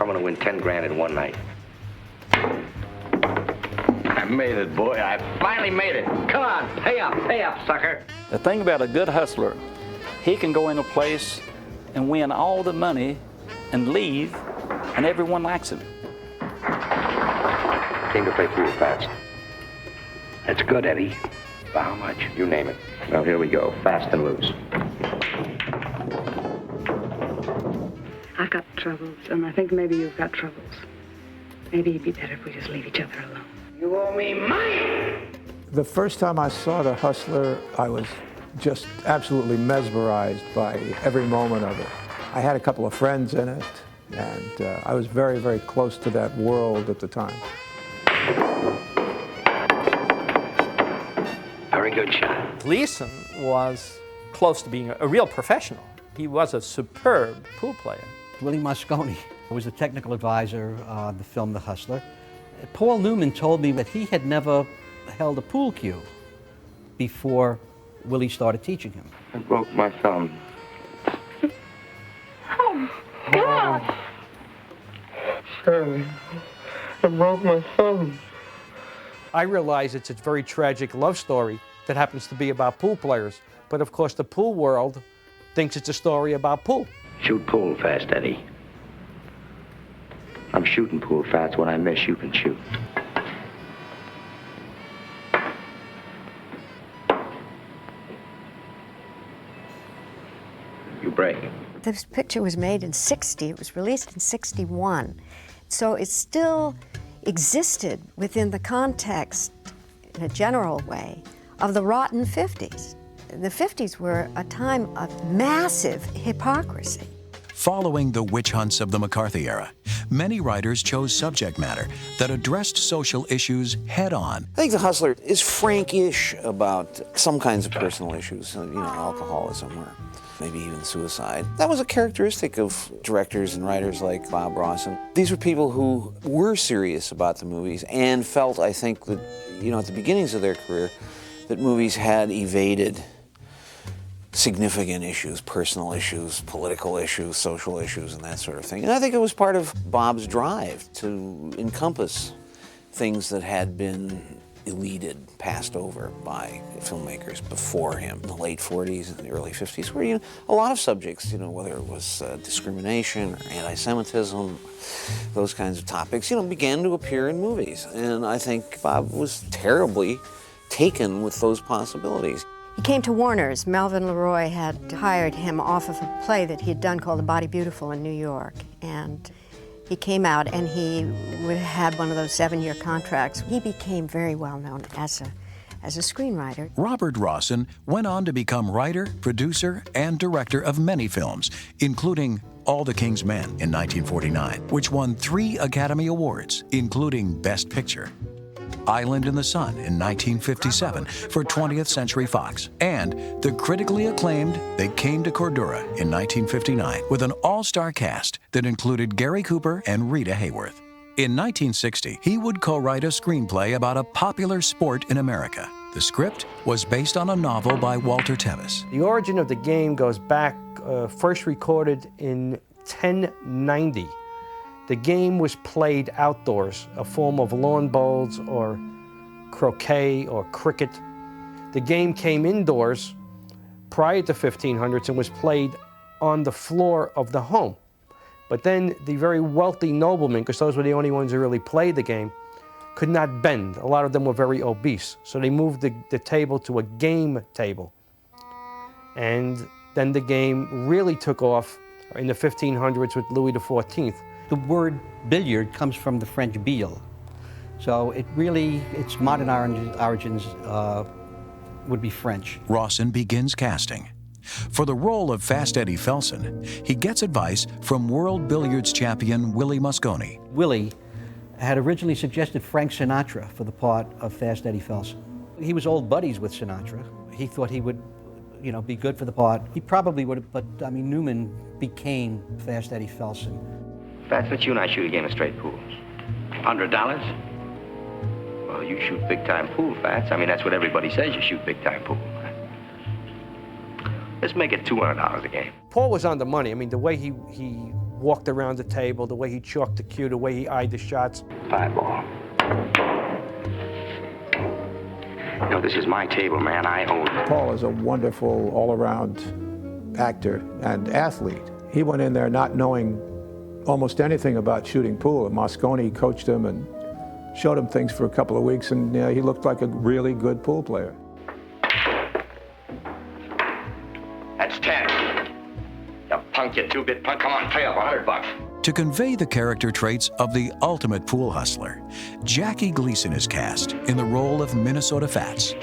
I'm gonna win 10 grand in one night. I made it, boy. I finally made it. Come on, pay up, sucker. The thing about a good hustler, he can go in a place and win all the money and leave, and everyone likes him. Came to play pool fast. It's good, Eddie. For how much? You name it. Well, here we go. Fast and loose. I've got troubles, and I think maybe you've got troubles. Maybe it'd be better if we just leave each other alone. You owe me money! The first time I saw The Hustler, I was just absolutely mesmerized by every moment of it. I had a couple of friends in it, and I was very, very close to that world at the time. Very good shot. Gleason was close to being a real professional. He was a superb pool player. Willie Moscone was the technical advisor on the film The Hustler. Paul Newman told me that he had never held a pool cue before Willie started teaching him. I broke my thumb. Oh, God! Shirley, I broke my thumb. I realize it's a very tragic love story that happens to be about pool players. But of course, the pool world thinks it's a story about pool. Shoot pool fast, Eddie. I'm shooting pool fast. When I miss, you can shoot. You break. This picture was made in '60. It was released in '61. So it still existed within the context, in a general way, of the rotten 50s. The 50s were a time of massive hypocrisy. Following the witch hunts of the McCarthy era, many writers chose subject matter that addressed social issues head-on. I think The Hustler is frank-ish about some kinds of personal issues, alcoholism or maybe even suicide. That was a characteristic of directors and writers like Bob Ross. And these were people who were serious about the movies and felt, I think, that, at the beginnings of their career, that movies had evaded significant issues, personal issues, political issues, social issues, and that sort of thing. And I think it was part of Bob's drive to encompass things that had been eluded, passed over by filmmakers before him in the late 40s and the early 50s, where a lot of subjects, whether it was discrimination or anti-Semitism, those kinds of topics, began to appear in movies. And I think Bob was terribly taken with those possibilities. He came to Warner's. Melvin Leroy had hired him off of a play that he had done called The Body Beautiful in New York. And he came out and he had one of those 7-year contracts. He became very well known as a screenwriter. Robert Rawson went on to become writer, producer, and director of many films, including All the King's Men in 1949, which won 3 Academy Awards, including Best Picture. Island in the Sun in 1957 for 20th Century Fox, and the critically acclaimed They Came to Cordura in 1959 with an all-star cast that included Gary Cooper and Rita Hayworth. In 1960, he would co-write a screenplay about a popular sport in America. The script was based on a novel by Walter Tevis. The origin of the game goes back, first recorded in 1090. The game was played outdoors, a form of lawn bowls or croquet or cricket. The game came indoors prior to 1500s and was played on the floor of the home. But then the very wealthy noblemen, because those were the only ones who really played the game, could not bend. A lot of them were very obese. So they moved the table to a game table. And then the game really took off in the 1500s with Louis XIV. The word billiard comes from the French bille. So its modern origins would be French. Rawson begins casting. For the role of Fast Eddie Felson, he gets advice from world billiards champion Willie Moscone. Willie had originally suggested Frank Sinatra for the part of Fast Eddie Felson. He was old buddies with Sinatra. He thought he would, be good for the part. He probably would have, but Newman became Fast Eddie Felson. Fats, let you and I shoot a game of straight pool. $100? Well, you shoot big-time pool, Fats. That's what everybody says, you shoot big-time pool. Let's make it $200 a game. Paul was on the money. The way he walked around the table, the way he chalked the cue, the way he eyed the shots. 5 ball. You know, this is my table, man. I own it. Paul is a wonderful all-around actor and athlete. He went in there not knowing almost anything about shooting pool, and Moscone coached him and showed him things for a couple of weeks, and he looked like a really good pool player. That's 10. You punk, you two-bit punk. Come on, pay up $100. To convey the character traits of the ultimate pool hustler, Jackie Gleason is cast in the role of Minnesota Fats.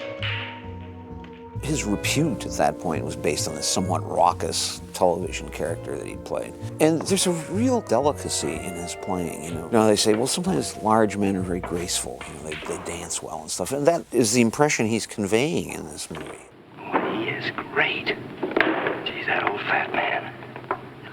His repute at that point was based on this somewhat raucous television character that he played. And there's a real delicacy in his playing, you know. Now they say, well, sometimes large men are very graceful, you know, they dance well and stuff. And that is the impression he's conveying in this movie. He is great. Geez, that old fat man.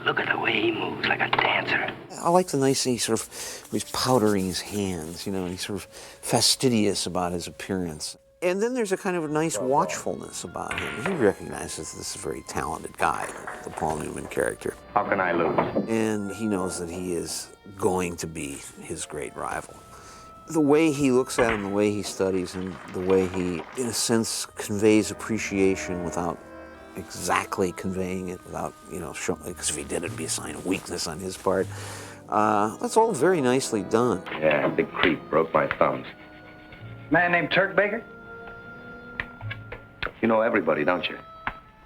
Look at the way he moves, like a dancer. I like the nice, he sort of, he's powdering his hands, you know, and he's sort of fastidious about his appearance. And then there's a kind of a nice watchfulness about him. He recognizes this is a very talented guy, the Paul Newman character. How can I lose? And he knows that he is going to be his great rival. The way he looks at him, the way he studies him, the way he, in a sense, conveys appreciation without exactly conveying it, without, you know, showing, because if he did, it'd be a sign of weakness on his part. That's all very nicely done. Yeah, big creep, broke my thumbs. Man named Turk Baker? You know everybody, don't you?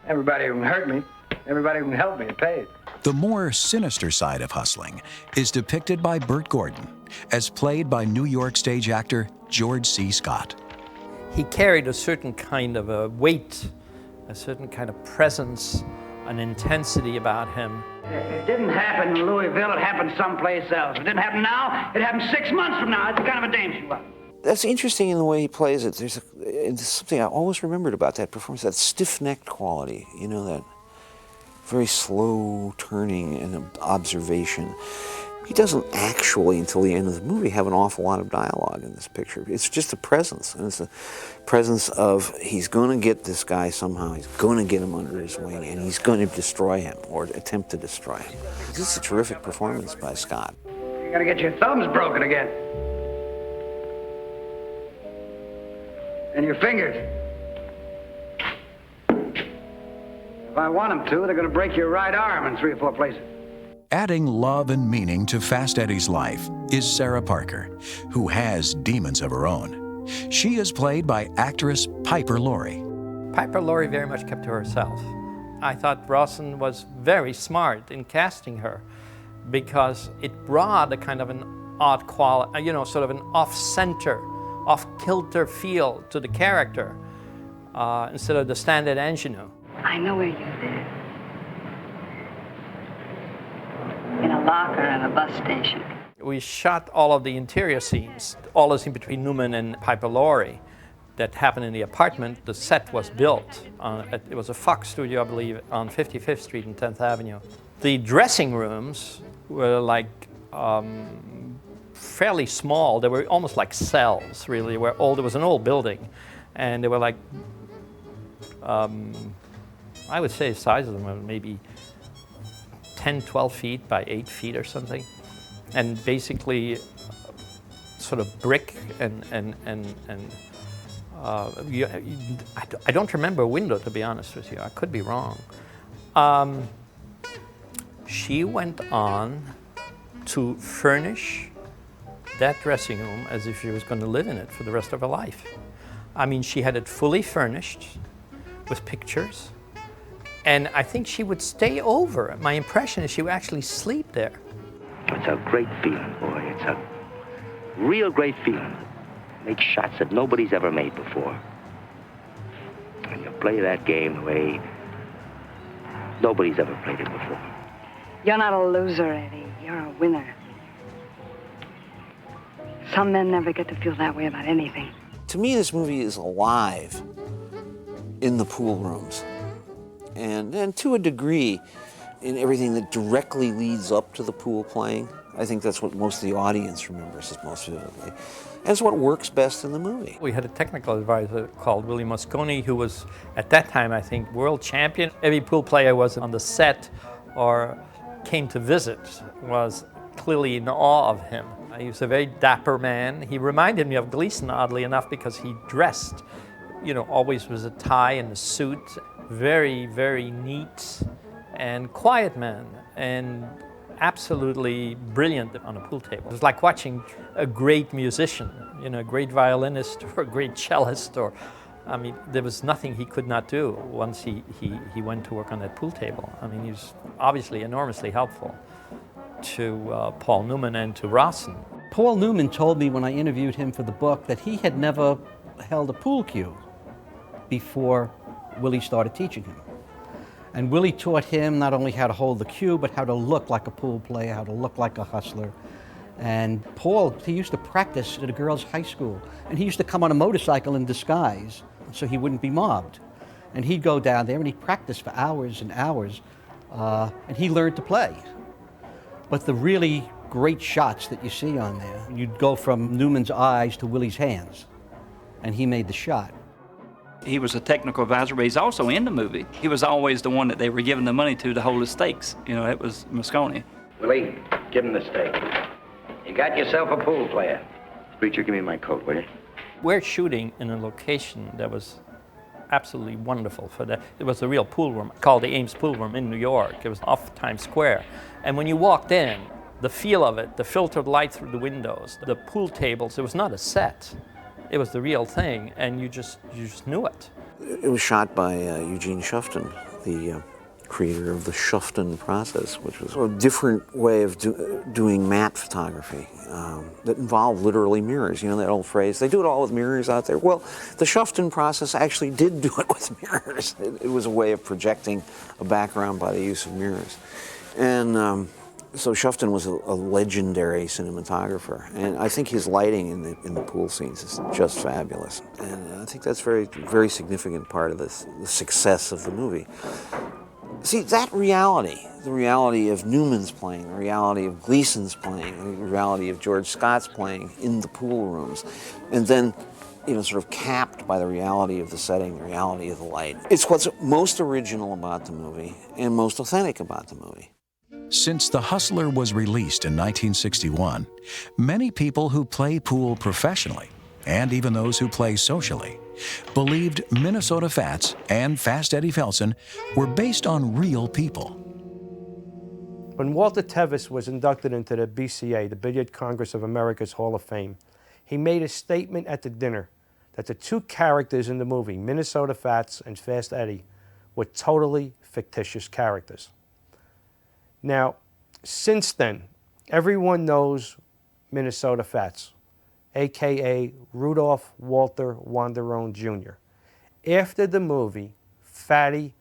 Everybody who can hurt me, everybody who can help me, paid. The more sinister side of hustling is depicted by Burt Gordon, as played by New York stage actor George C. Scott. He carried a certain kind of a weight, a certain kind of presence, an intensity about him. It didn't happen in Louisville, it happened someplace else. If it didn't happen now, it happened 6 months from now. It's kind of a dame she was. That's interesting in the way he plays it. There's something I always remembered about that performance, that stiff-necked quality, you know, that very slow turning and observation. He doesn't actually, until the end of the movie, have an awful lot of dialogue in this picture. It's just a presence, and it's a presence of he's going to get this guy somehow, he's going to get him under his wing, and he's going to destroy him, or attempt to destroy him. This is a terrific performance by Scott. You gotta get your thumbs broken again. And your fingers. If I want them to, they're gonna break your right arm in 3 or 4 places. Adding love and meaning to Fast Eddie's life is Sarah Parker, who has demons of her own. She is played by actress Piper Laurie. Piper Laurie very much kept to herself. I thought Rawson was very smart in casting her because it brought a kind of an odd quality, you know, sort of an off-center, off-kilter feel to the character instead of the standard ingenue. I know where you live. In a locker at a bus station. We shot all of the interior scenes, all the scenes between Newman and Piper Laurie that happened in the apartment. The set was built. It was a Fox studio, I believe, on 55th Street and 10th Avenue. The dressing rooms were like fairly small. They were almost like cells, really. There was an old building, and they were like, I would say the size of them were maybe 10, 12 feet by 8 feet or something. And basically sort of brick and I don't remember a window, to be honest with you. I could be wrong. She went on to furnish that dressing room as if she was going to live in it for the rest of her life. I mean, she had it fully furnished with pictures, and I think she would stay over. My impression is she would actually sleep there. It's a great feeling, boy. It's a real great feeling. Make shots that nobody's ever made before. And you play that game the way nobody's ever played it before. You're not a loser, Eddie. You're a winner. Some men never get to feel that way about anything. To me, this movie is alive in the pool rooms. And to a degree, in everything that directly leads up to the pool playing. I think that's what most of the audience remembers as most vividly. And it's what works best in the movie. We had a technical advisor called Willie Moscone, who was, at that time, I think, world champion. Every pool player was on the set or came to visit was clearly in awe of him. He was a very dapper man. He reminded me of Gleason, oddly enough, because he dressed, always was a tie and a suit. Very, very neat and quiet man, and absolutely brilliant on a pool table. It was like watching a great musician, a great violinist or a great cellist, there was nothing he could not do once he went to work on that pool table. He was obviously enormously helpful to Paul Newman and to Rawson. Paul Newman told me when I interviewed him for the book that he had never held a pool cue before Willie started teaching him. And Willie taught him not only how to hold the cue, but how to look like a pool player, how to look like a hustler. And Paul, he used to practice at a girls' high school. And he used to come on a motorcycle in disguise so he wouldn't be mobbed. And he'd go down there and he'd practice for hours and hours. And he learned to play. But the really great shots that you see on there, you'd go from Newman's eyes to Willie's hands. And he made the shot. He was a technical advisor, but he's also in the movie. He was always the one that they were giving the money to hold the stakes. It was Moscone. Willie, give him the stake. You got yourself a pool player. Preacher, give me my coat, will you? We're shooting in a location that was absolutely wonderful for that. It was a real pool room called the Ames Pool Room in New York. It was off Times Square. And when you walked in, the feel of it, the filtered light through the windows, the pool tables, it was not a set. It was the real thing, and you just knew it. It was shot by Eugene Shufton, the creator of the Shufton process, which was a different way of doing matte photography that involved literally mirrors. That old phrase, they do it all with mirrors out there. Well, the Shufton process actually did do it with mirrors. It was a way of projecting a background by the use of mirrors. And so Shufton was a legendary cinematographer, and I think his lighting in the pool scenes is just fabulous. And I think that's very, very significant part of the success of the movie. See, that reality, the reality of Newman's playing, the reality of Gleason's playing, the reality of George Scott's playing in the pool rooms, and then sort of capped by the reality of the setting, the reality of the light. It's what's most original about the movie and most authentic about the movie. Since The Hustler was released in 1961, many people who play pool professionally, and even those who play socially, believed Minnesota Fats and Fast Eddie Felsen were based on real people. When Walter Tevis was inducted into the BCA, the Billiard Congress of America's Hall of Fame, he made a statement at the dinner that the two characters in the movie, Minnesota Fats and Fast Eddie, were totally fictitious characters. Now, since then, everyone knows Minnesota Fats, a.k.a. Rudolph Walter Wanderone Jr. After the movie, Fatty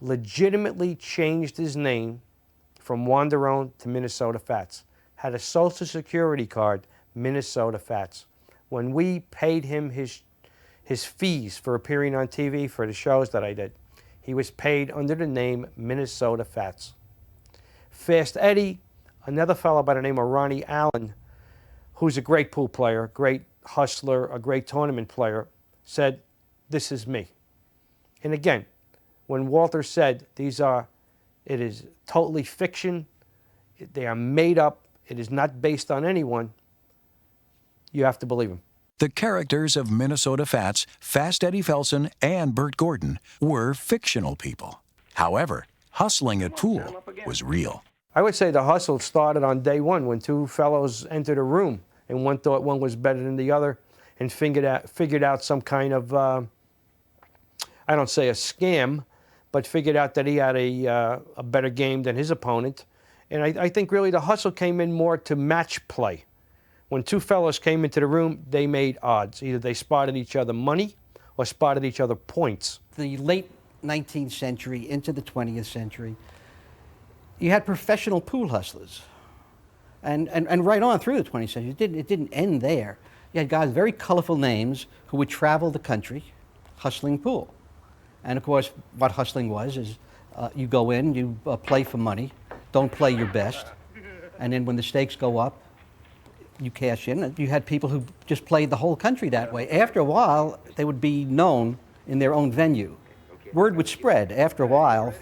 legitimately changed his name from Wanderone to Minnesota Fats, had a Social Security card, Minnesota Fats. When we paid him his fees for appearing on TV for the shows that I did, he was paid under the name Minnesota Fats. Fast Eddie, another fellow by the name of Ronnie Allen, who's a great pool player, great hustler, a great tournament player, said, "This is me." And again, when Walter said it is totally fiction, they are made up, it is not based on anyone, you have to believe him. The characters of Minnesota Fats, Fast Eddie Felsen, and Bert Gordon were fictional people. However, hustling at pool was real. I would say the hustle started on day one when two fellows entered a room and one thought one was better than the other and figured out some kind of, I don't say a scam, but figured out that he had a better game than his opponent. And I think really the hustle came in more to match play. When two fellows came into the room, they made odds. Either they spotted each other money or spotted each other points. The late 19th century into the 20th century, you had professional pool hustlers. And right on through the 20th century, it didn't end there. You had guys, very colorful names, who would travel the country hustling pool. And of course, what hustling was is you go in, you play for money, don't play your best, and then when the stakes go up, you cash in. You had people who just played the whole country that way. After a while, they would be known in their own venue. Word would spread. After a while,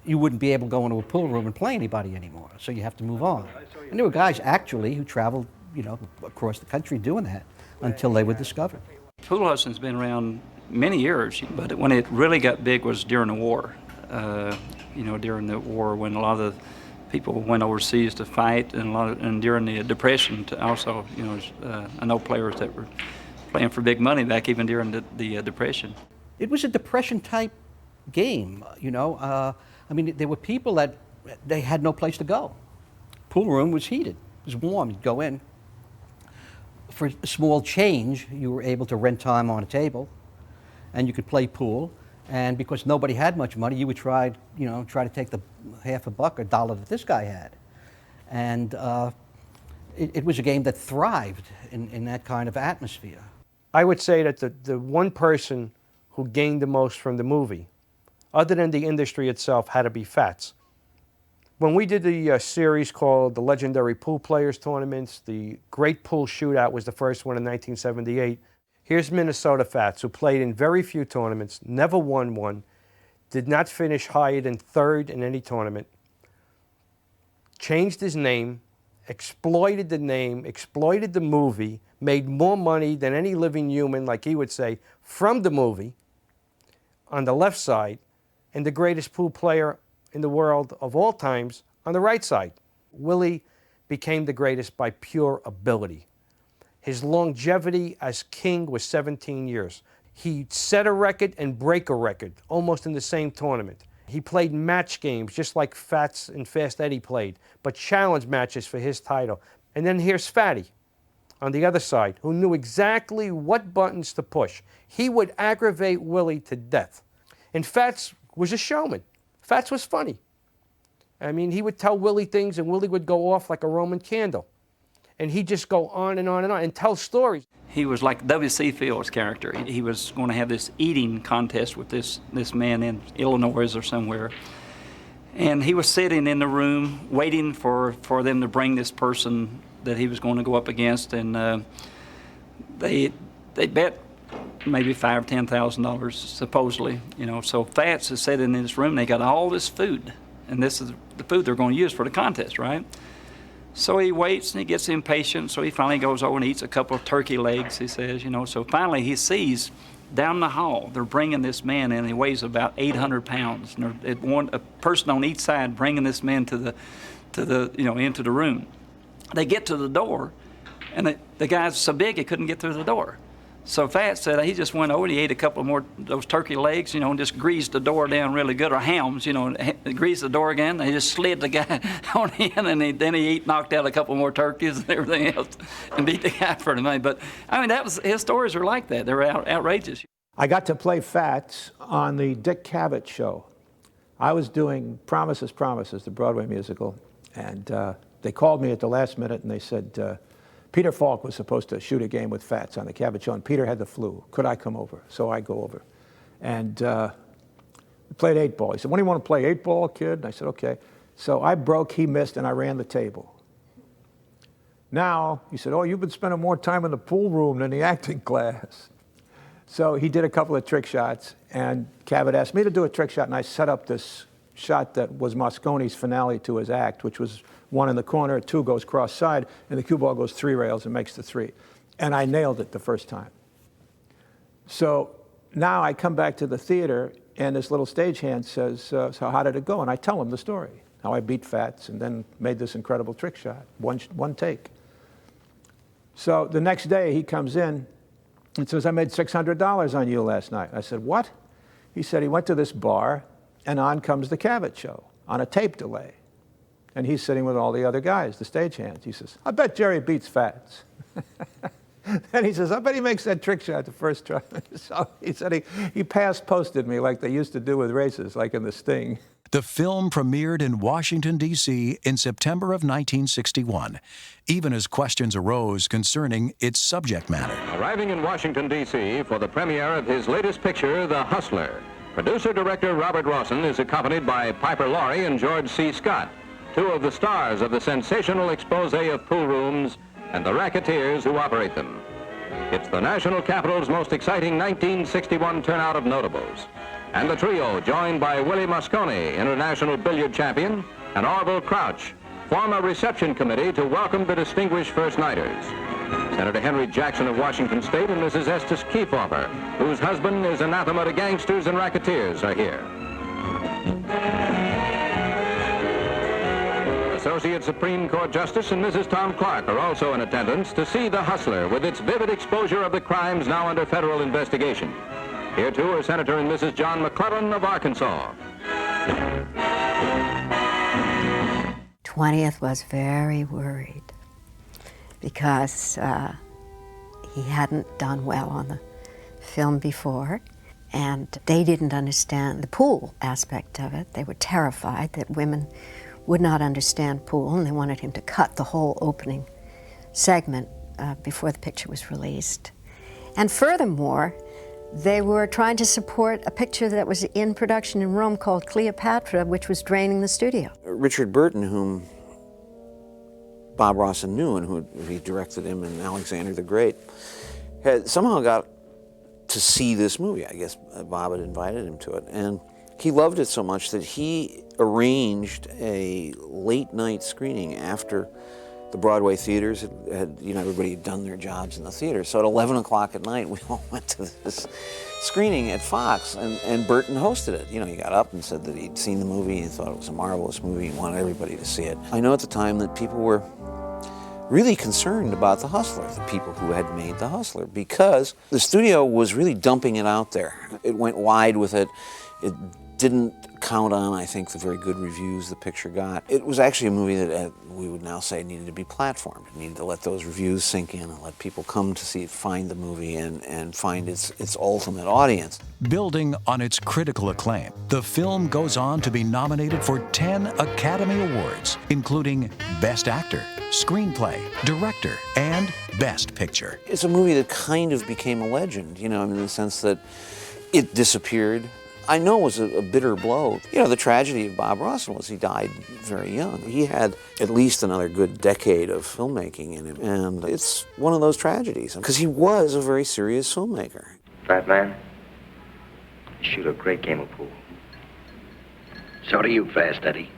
you wouldn't be able to go into a pool room and play anybody anymore, so you have to move on. And there were guys actually who traveled, you know, across the country doing that until they were discovered. Pool hustling's been around many years, but when it really got big was during the war. You know, during the war when a lot of the people went overseas to fight, and during the Depression also, you know, I know players that were playing for big money back even during the Depression. It was a Depression-type game, you know. I mean, there were people that they had no place to go. Pool room was heated, it was warm. You'd go in. For a small change, you were able to rent time on a table, and you could play pool. And because nobody had much money, you would try to take the half a buck or dollar that this guy had. And it was a game that thrived in that kind of atmosphere. I would say that the one person who gained the most from the movie, other than the industry itself, had to be Fats. When we did the series called The Legendary Pool Players Tournaments, the Great Pool Shootout was the first one in 1978. Here's Minnesota Fats, who played in very few tournaments, never won one, did not finish higher than third in any tournament, changed his name, exploited the movie, made more money than any living human, like he would say, from the movie, on the left side, and the greatest pool player in the world of all times on the right side. Willie became the greatest by pure ability. His longevity as king was 17 years. He set a record and break a record almost in the same tournament. He played match games just like Fats and Fast Eddie played, but challenge matches for his title. And then here's Fatty on the other side, who knew exactly what buttons to push. He would aggravate Willie to death. And Fats was a showman. Fats was funny. I mean, he would tell Willie things and Willie would go off like a Roman candle. And he'd just go on and on and on and tell stories. He was like W.C. Fields' character. He was going to have this eating contest with this man in Illinois or somewhere. And he was sitting in the room waiting for them to bring this person that he was going to go up against. And they bet maybe $5,000 or $10,000 supposedly. You know, so Fats is sitting in this room. They got all this food, and this is the food they're going to use for the contest, right? So he waits and he gets impatient, so he finally goes over and eats a couple of turkey legs, he says, you know. So finally he sees down the hall, they're bringing this man in, he weighs about 800 pounds. And a person on each side bringing this man to the into the room. They get to the door, and the guy's so big he couldn't get through the door. So Fats said he just went over and he ate a couple more of those turkey legs, you know, and just greased the door down really good, or hams, you know, greased the door again. They just slid the guy on in, and then he knocked out a couple more turkeys and everything else and beat the guy for the money. But, I mean, his stories were like that. They were outrageous. I got to play Fats on the Dick Cavett show. I was doing Promises, Promises, the Broadway musical, and they called me at the last minute and they said, Peter Falk was supposed to shoot a game with Fats on the Cavett show, and Peter had the flu. Could I come over? So I go over. And we played 8-ball. He said, when do you want to play 8-ball, kid? And I said, okay. So I broke, he missed, and I ran the table. Now, he said, oh, you've been spending more time in the pool room than the acting class. So he did a couple of trick shots, and Cavett asked me to do a trick shot, and I set up this shot that was Moscone's finale to his act, which was 1 in the corner, 2 goes cross-side, and the cue ball goes 3 rails and makes the 3. And I nailed it the first time. So now I come back to the theater, and this little stagehand says, so how did it go? And I tell him the story, how I beat Fats and then made this incredible trick shot, one take. So the next day he comes in and says, I made $600 on you last night. I said, what? He said he went to this bar, and on comes the Cavett show on a tape delay. And he's sitting with all the other guys, the stagehands. He says, I bet Jerry beats Fats. And he says, I bet he makes that trick shot the first try. So he said he pass-posted me like they used to do with races, like in The Sting. The film premiered in Washington, D.C. in September of 1961, even as questions arose concerning its subject matter. Arriving in Washington, D.C. for the premiere of his latest picture, The Hustler, producer-director Robert Rawson is accompanied by Piper Laurie and George C. Scott, 2 of the stars of the sensational expose of pool rooms and the racketeers who operate them. It's the national capital's most exciting 1961 turnout of notables. And the trio, joined by Willie Moscone, international billiard champion, and Orville Crouch, form a reception committee to welcome the distinguished first-nighters. Senator Henry Jackson of Washington State and Mrs. Estes Kefauver, whose husband is anathema to gangsters and racketeers, are here. Associate Supreme Court Justice and Mrs. Tom Clark are also in attendance to see The Hustler with its vivid exposure of the crimes now under federal investigation. Here, too, are Senator and Mrs. John McClellan of Arkansas. 20th was very worried because he hadn't done well on the film before, and they didn't understand the pool aspect of it. They were terrified that women would not understand pool, and they wanted him to cut the whole opening segment before the picture was released. And furthermore, they were trying to support a picture that was in production in Rome called Cleopatra, which was draining the studio. Richard Burton, whom Bob Rossen knew and who he directed him in Alexander the Great, had somehow got to see this movie. I guess Bob had invited him to it. And he loved it so much that he arranged a late night screening after the Broadway theaters had, you know, everybody had done their jobs in the theater. So at 11 o'clock at night, we all went to this screening at Fox, and Burton hosted it. You know, he got up and said that he'd seen the movie and thought it was a marvelous movie and wanted everybody to see it. I know at the time that people were really concerned about The Hustler, the people who had made The Hustler, because the studio was really dumping it out there. It went wide with it. It didn't count on, I think, the very good reviews the picture got. It was actually a movie that we would now say needed to be platformed. It needed to let those reviews sink in and let people come to see it, find the movie, and find its ultimate audience. Building on its critical acclaim, the film goes on to be nominated for 10 Academy Awards, including Best Actor, Screenplay, Director, and Best Picture. It's a movie that kind of became a legend, you know, in the sense that it disappeared. I know it was a bitter blow. You know, the tragedy of Bob Rossen was he died very young. He had at least another good decade of filmmaking in him, and it's one of those tragedies, because he was a very serious filmmaker. Fat man, you shoot a great game of pool. So do you, Fast Eddie.